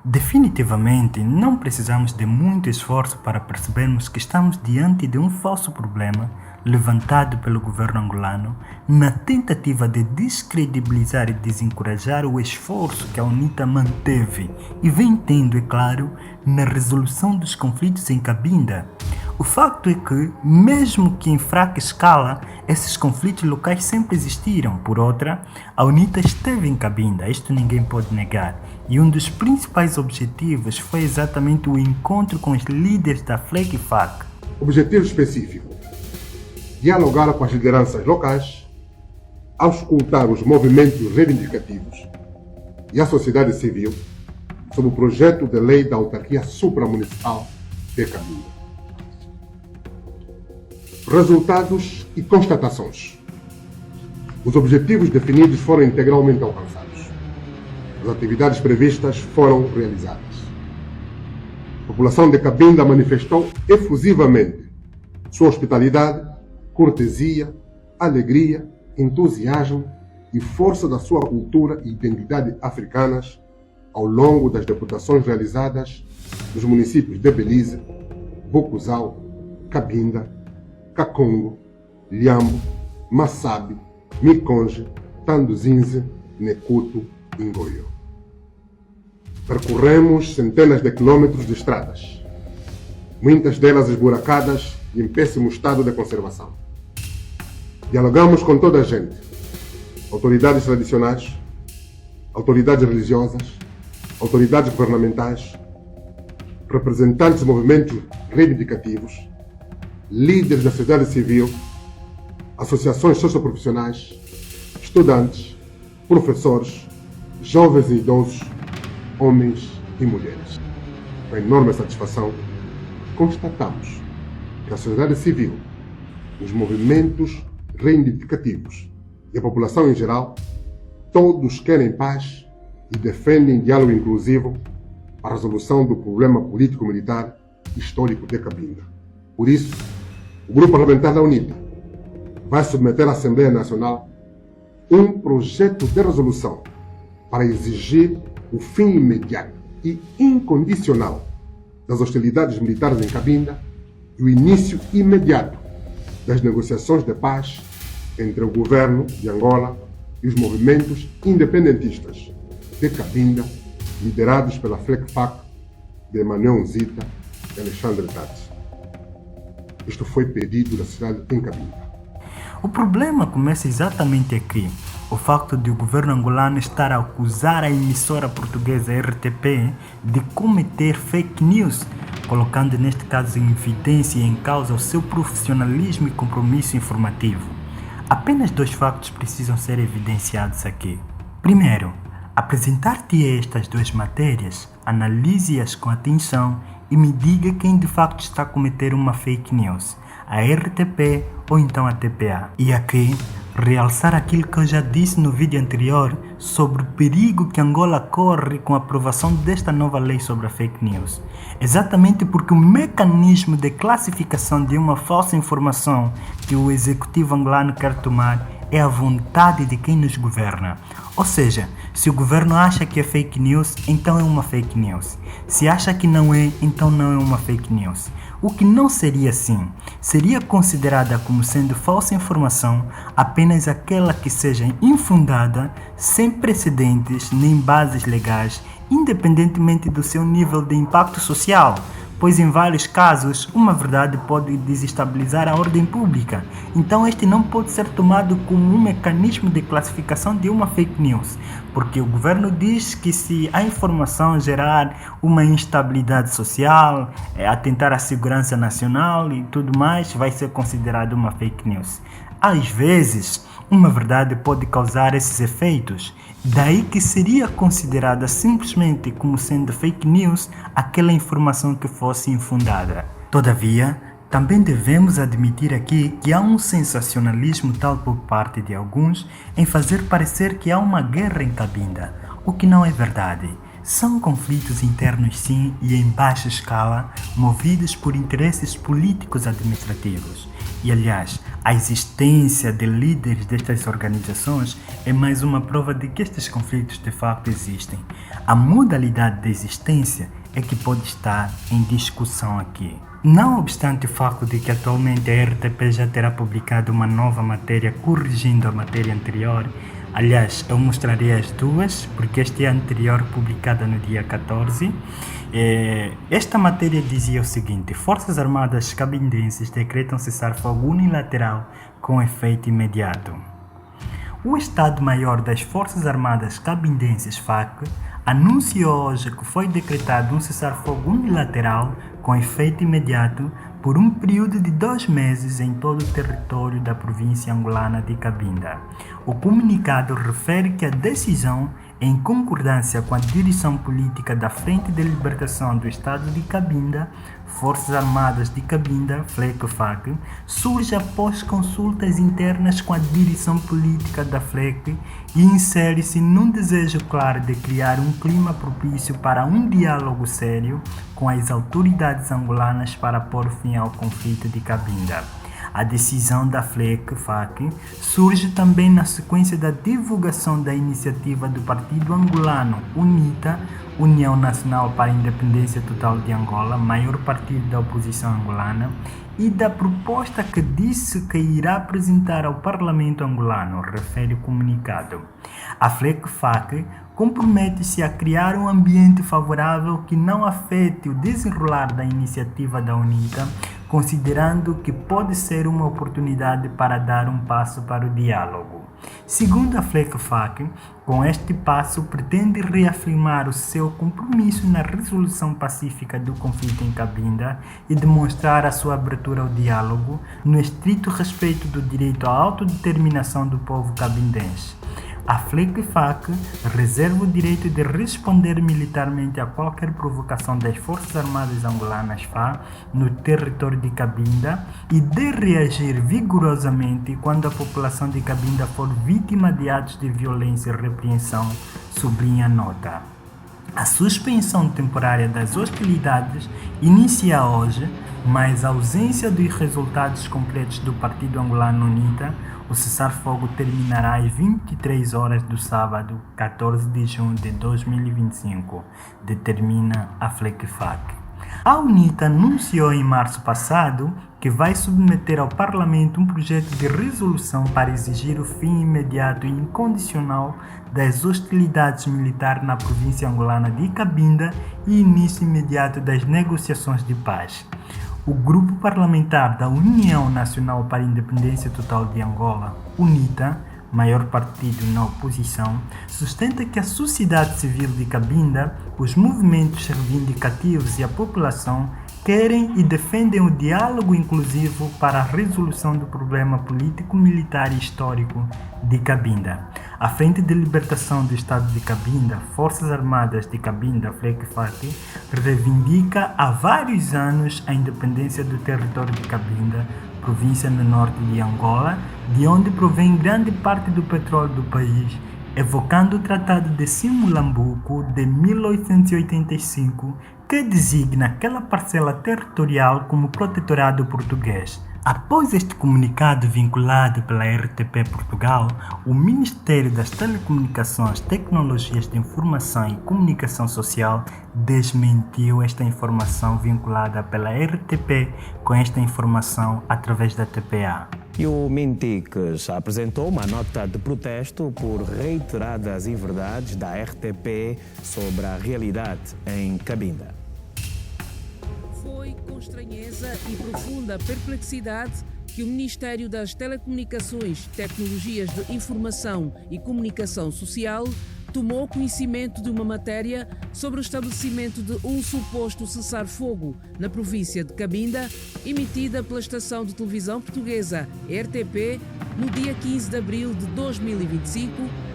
Definitivamente, não precisamos de muito esforço para percebermos que estamos diante de um falso problema levantado pelo governo angolano na tentativa de descredibilizar e desencorajar o esforço que a UNITA manteve e vem tendo, é claro, na resolução dos conflitos em Cabinda. O facto é que, mesmo que em fraca escala, esses conflitos locais sempre existiram. Por outra, a UNITA esteve em Cabinda, isto ninguém pode negar. E um dos principais objetivos foi exatamente o encontro com os líderes da FLEC e FAC. Objetivo específico: dialogar com as lideranças locais, auscultar os movimentos reivindicativos e a sociedade civil sobre o projeto de lei da autarquia supramunicipal de Cabinda. Resultados e constatações. Os objetivos definidos foram integralmente alcançados. As atividades previstas foram realizadas. A população de Cabinda manifestou efusivamente sua hospitalidade, cortesia, alegria, entusiasmo e força da sua cultura e identidade africanas ao longo das deputações realizadas nos municípios de Belize, Bocuzal, Cabinda, Kakongo, Liambo, Massabi, Mikonge, Tanduzinze, Nekuto e Ngoyo. Percorremos centenas de quilômetros de estradas, muitas delas esburacadas e em péssimo estado de conservação. Dialogamos com toda a gente, autoridades tradicionais, autoridades religiosas, autoridades governamentais, representantes de movimentos reivindicativos, líderes da sociedade civil, associações socioprofissionais, estudantes, professores, jovens e idosos, homens e mulheres. Com enorme satisfação, constatamos que a sociedade civil, os movimentos reivindicativos e a população em geral, todos querem paz e defendem diálogo inclusivo para a resolução do problema político-militar histórico de Cabinda. Por isso, o Grupo Parlamentar da UNITA vai submeter à Assembleia Nacional um projeto de resolução para exigir o fim imediato e incondicional das hostilidades militares em Cabinda e o início imediato das negociações de paz entre o governo de Angola e os movimentos independentistas de Cabinda, liderados pela FLEC-FAC de Emmanuel Nzita e Alexandre Tati. Isto foi pedido da cidade em Cabinda. O problema começa exatamente aqui. O facto de o governo angolano estar a acusar a emissora portuguesa RTP de cometer fake news, colocando neste caso em evidência e em causa o seu profissionalismo e compromisso informativo. Apenas dois factos precisam ser evidenciados aqui. Primeiro, apresentar-te estas duas matérias, analise-as com atenção e me diga quem de facto está a cometer uma fake news, a RTP ou então a TPA. E aqui, realçar aquilo que eu já disse no vídeo anterior sobre o perigo que Angola corre com a aprovação desta nova lei sobre a fake news. Exatamente porque o mecanismo de classificação de uma falsa informação que o executivo angolano quer tomar é a vontade de quem nos governa. Ou seja, se o governo acha que é fake news, então é uma fake news. Se acha que não é, então não é uma fake news. O que não seria assim. Seria considerada como sendo falsa informação apenas aquela que seja infundada, sem precedentes nem bases legais, independentemente do seu nível de impacto social, pois em vários casos uma verdade pode desestabilizar a ordem pública. Então este não pode ser tomado como um mecanismo de classificação de uma fake news, porque o governo diz que se a informação gerar uma instabilidade social, atentar à segurança nacional e tudo mais, vai ser considerado uma fake news. Às vezes, uma verdade pode causar esses efeitos, daí que seria considerada simplesmente como sendo fake news aquela informação que fosse infundada. Todavia, também devemos admitir aqui que há um sensacionalismo tal por parte de alguns em fazer parecer que há uma guerra em Cabinda, o que não é verdade. São conflitos internos sim e em baixa escala, movidos por interesses políticos administrativos. E aliás, a existência de líderes destas organizações é mais uma prova de que estes conflitos de facto existem. A modalidade de existência é que pode estar em discussão aqui. Não obstante o facto de que atualmente a RTP já terá publicado uma nova matéria corrigindo a matéria anterior, aliás, eu mostrarei as duas, porque esta é a anterior publicada no dia 14. Esta matéria dizia o seguinte: Forças Armadas cabindenses decretam cessar-fogo unilateral com efeito imediato. O Estado-Maior das Forças Armadas cabindenses, FAC, anunciou hoje que foi decretado um cessar-fogo unilateral com efeito imediato por um período de 2 meses em todo o território da província angolana de Cabinda. O comunicado refere que a decisão, em concordância com a direção política da Frente de Libertação do Estado de Cabinda, Forças Armadas de Cabinda, FLEC-FAC, surge após consultas internas com a direção política da FLEC e insere-se num desejo claro de criar um clima propício para um diálogo sério com as autoridades angolanas para pôr fim ao conflito de Cabinda. A decisão da FLEC-FAC surge também na sequência da divulgação da iniciativa do Partido Angolano UNITA, União Nacional para a Independência Total de Angola, maior partido da oposição angolana, e da proposta que disse que irá apresentar ao Parlamento angolano, refere o comunicado. A FLEC-FAC compromete-se a criar um ambiente favorável que não afete o desenrolar da iniciativa da UNITA, considerando que pode ser uma oportunidade para dar um passo para o diálogo. Segundo a FLEC-FAC, com este passo pretende reafirmar o seu compromisso na resolução pacífica do conflito em Cabinda e demonstrar a sua abertura ao diálogo no estrito respeito do direito à autodeterminação do povo cabindense. A FLEC-FAC reserva o direito de responder militarmente a qualquer provocação das Forças Armadas Angolanas FA no território de Cabinda e de reagir vigorosamente quando a população de Cabinda for vítima de atos de violência e repreensão, sublinha a nota. A suspensão temporária das hostilidades inicia hoje, mas a ausência dos resultados concretos do Partido Angolano UNITA, o cessar-fogo terminará às 23 horas do sábado, 14 de junho de 2025, determina a FLEC-FAC. A UNITA anunciou em março passado que vai submeter ao Parlamento um projeto de resolução para exigir o fim imediato e incondicional das hostilidades militares na província angolana de Cabinda e início imediato das negociações de paz. O grupo parlamentar da União Nacional para a Independência Total de Angola, UNITA, maior partido na oposição, sustenta que a sociedade civil de Cabinda, os movimentos reivindicativos e a população querem e defendem o diálogo inclusivo para a resolução do problema político, militar e histórico de Cabinda. A Frente de Libertação do Estado de Cabinda, Forças Armadas de Cabinda, FLEC-FAC, reivindica há vários anos a independência do território de Cabinda, província no norte de Angola, de onde provém grande parte do petróleo do país, evocando o Tratado de Simulambuco de 1885, que designa aquela parcela territorial como protetorado português. Após este comunicado vinculado pela RTP Portugal, o Ministério das Telecomunicações, Tecnologias de Informação e Comunicação Social desmentiu esta informação vinculada pela RTP com esta informação através da TPA. E o Mintiques apresentou uma nota de protesto por reiteradas inverdades da RTP sobre a realidade em Cabinda. Foi com estranheza e profunda perplexidade que o Ministério das Telecomunicações, Tecnologias de Informação e Comunicação Social tomou conhecimento de uma matéria sobre o estabelecimento de um suposto cessar-fogo na província de Cabinda, emitida pela estação de televisão portuguesa RTP no dia 15 de abril de 2025,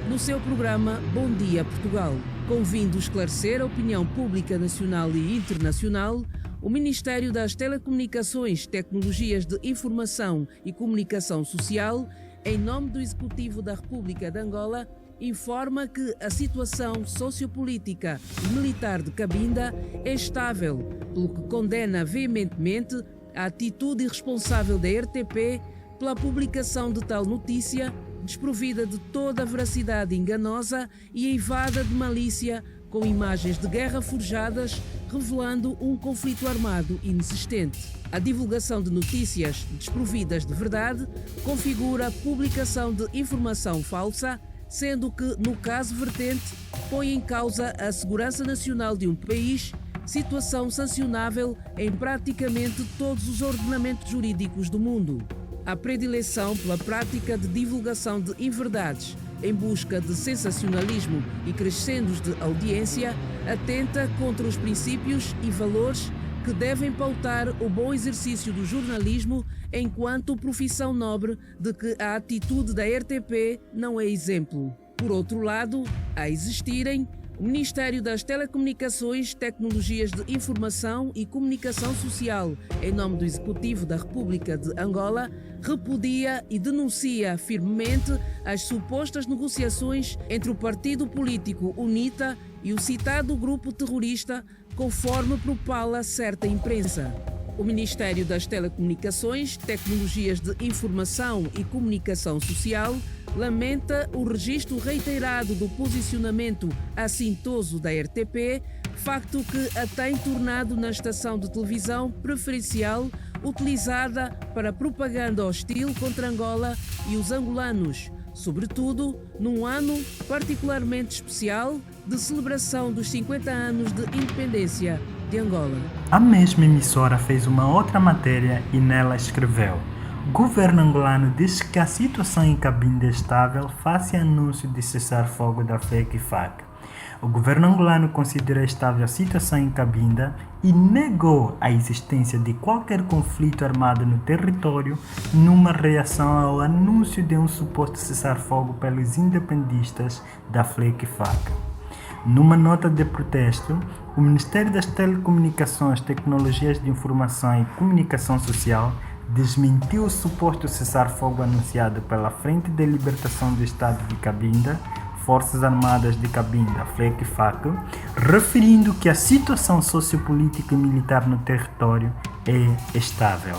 no seu programa Bom Dia Portugal. Convindo esclarecer a opinião pública nacional e internacional, o Ministério das Telecomunicações, Tecnologias de Informação e Comunicação Social, em nome do Executivo da República de Angola, informa que a situação sociopolítica e militar de Cabinda é estável, pelo que condena veementemente a atitude irresponsável da RTP pela publicação de tal notícia, desprovida de toda a veracidade enganosa e eivada de malícia com imagens de guerra forjadas, revelando um conflito armado inexistente. A divulgação de notícias desprovidas de verdade configura a publicação de informação falsa, sendo que, no caso vertente, põe em causa a segurança nacional de um país, situação sancionável em praticamente todos os ordenamentos jurídicos do mundo. A predileção pela prática de divulgação de inverdades em busca de sensacionalismo e crescendos de audiência atenta contra os princípios e valores que devem pautar o bom exercício do jornalismo enquanto profissão nobre de que a atitude da RTP não é exemplo. Por outro lado, a existirem, o Ministério das Telecomunicações, Tecnologias de Informação e Comunicação Social, em nome do Executivo da República de Angola, repudia e denuncia firmemente as supostas negociações entre o partido político UNITA e o citado grupo terrorista, conforme propala certa imprensa. O Ministério das Telecomunicações, Tecnologias de Informação e Comunicação Social lamenta o registro reiterado do posicionamento assintoso da RTP, facto que a tem tornado na estação de televisão preferencial utilizada para propaganda hostil contra Angola e os angolanos, sobretudo num ano particularmente especial de celebração dos 50 anos de independência de Angola. A mesma emissora fez uma outra matéria e nela escreveu: o governo angolano diz que a situação em Cabinda é estável face ao anúncio de cessar-fogo da FLECFAC. O governo angolano considera estável a situação em Cabinda e negou a existência de qualquer conflito armado no território numa reação ao anúncio de um suposto cessar-fogo pelos independistas da FLECFAC. Numa nota de protesto, o Ministério das Telecomunicações, Tecnologias de Informação e Comunicação Social desmentiu o suposto cessar-fogo anunciado pela Frente de Libertação do Estado de Cabinda, Forças Armadas de Cabinda, FLECFAC, referindo que a situação sociopolítica e militar no território é estável.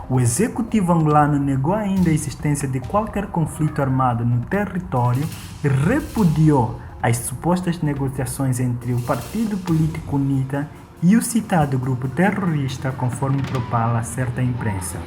O executivo angolano negou ainda a existência de qualquer conflito armado no território e repudiou as supostas negociações entre o partido político UNITA e o citado grupo terrorista, conforme propala certa imprensa.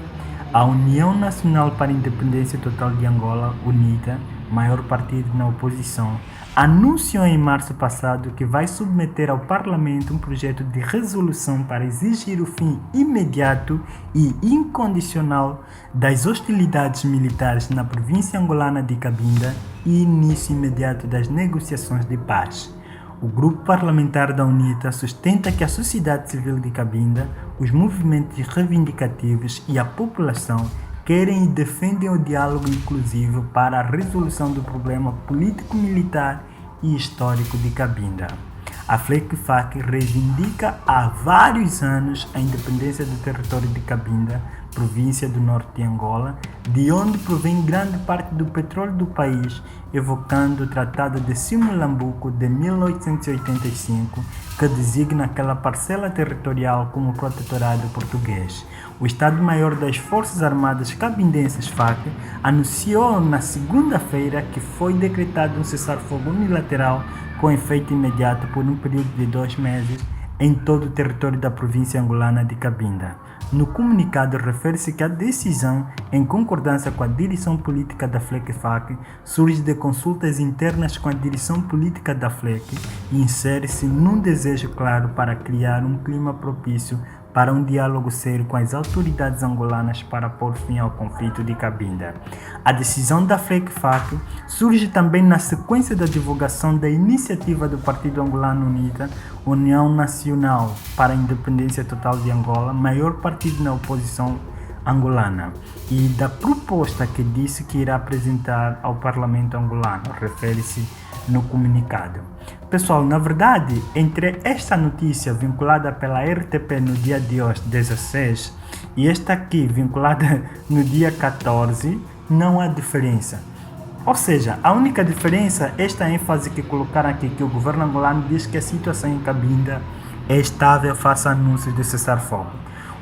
A União Nacional para a Independência Total de Angola, UNITA, maior partido na oposição, anunciou em março passado que vai submeter ao Parlamento um projeto de resolução para exigir o fim imediato e incondicional das hostilidades militares na província angolana de Cabinda e início imediato das negociações de paz. O grupo parlamentar da UNITA sustenta que a sociedade civil de Cabinda, os movimentos reivindicativos e a população querem e defendem o diálogo inclusivo para a resolução do problema político-militar e histórico de Cabinda. A FLECFAC reivindica há vários anos a independência do território de Cabinda, província do norte de Angola, de onde provém grande parte do petróleo do país, evocando o Tratado de Simulambuco de 1885, que designa aquela parcela territorial como protetorado português. O Estado-Maior das Forças Armadas Cabindenses, FAC, anunciou na segunda-feira que foi decretado um cessar-fogo unilateral com efeito imediato por um período de 2 meses em todo o território da província angolana de Cabinda. No comunicado, refere-se que a decisão, em concordância com a direção política da FLECFAC, surge de consultas internas com a direção política da FLEC e insere-se num desejo claro para criar um clima propício para um diálogo sério com as autoridades angolanas para pôr fim ao conflito de Cabinda. A decisão da FLECFAC surge também na sequência da divulgação da iniciativa do Partido Angolano UNITA, União Nacional para a Independência Total de Angola, maior partido na oposição angolana, e da proposta que disse que irá apresentar ao Parlamento angolano, refere-se no comunicado. Pessoal, na verdade, entre esta notícia vinculada pela RTP no dia de hoje, 16, e esta aqui vinculada no dia 14, não há diferença. Ou seja, a única diferença é esta ênfase que colocaram aqui, que o governo angolano diz que a situação em Cabinda é estável face a anúncios de cessar-fogo.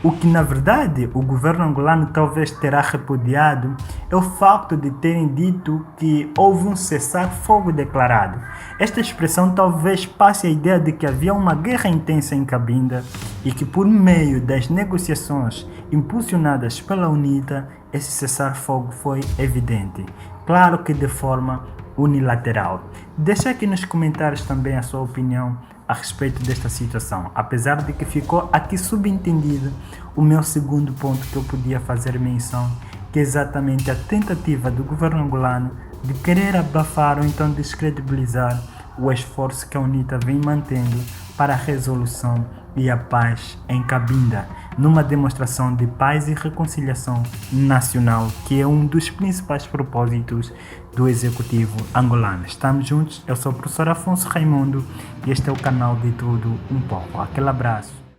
O que na verdade o governo angolano talvez terá repudiado é o facto de terem dito que houve um cessar-fogo declarado. Esta expressão talvez passe a ideia de que havia uma guerra intensa em Cabinda e que por meio das negociações impulsionadas pela UNITA, esse cessar-fogo foi evidente. Claro que de forma unilateral. Deixe aqui nos comentários também a sua opinião a respeito desta situação, apesar de que ficou aqui subentendido o meu segundo ponto que eu podia fazer menção, que é exatamente a tentativa do governo angolano de querer abafar ou então descredibilizar o esforço que a UNITA vem mantendo para a resolução e a paz em Cabinda, numa demonstração de paz e reconciliação nacional, que é um dos principais propósitos do Executivo angolano. Estamos juntos, eu sou o professor Afonso Raimundo e este é o canal de Tudo Um Pouco. Aquele abraço.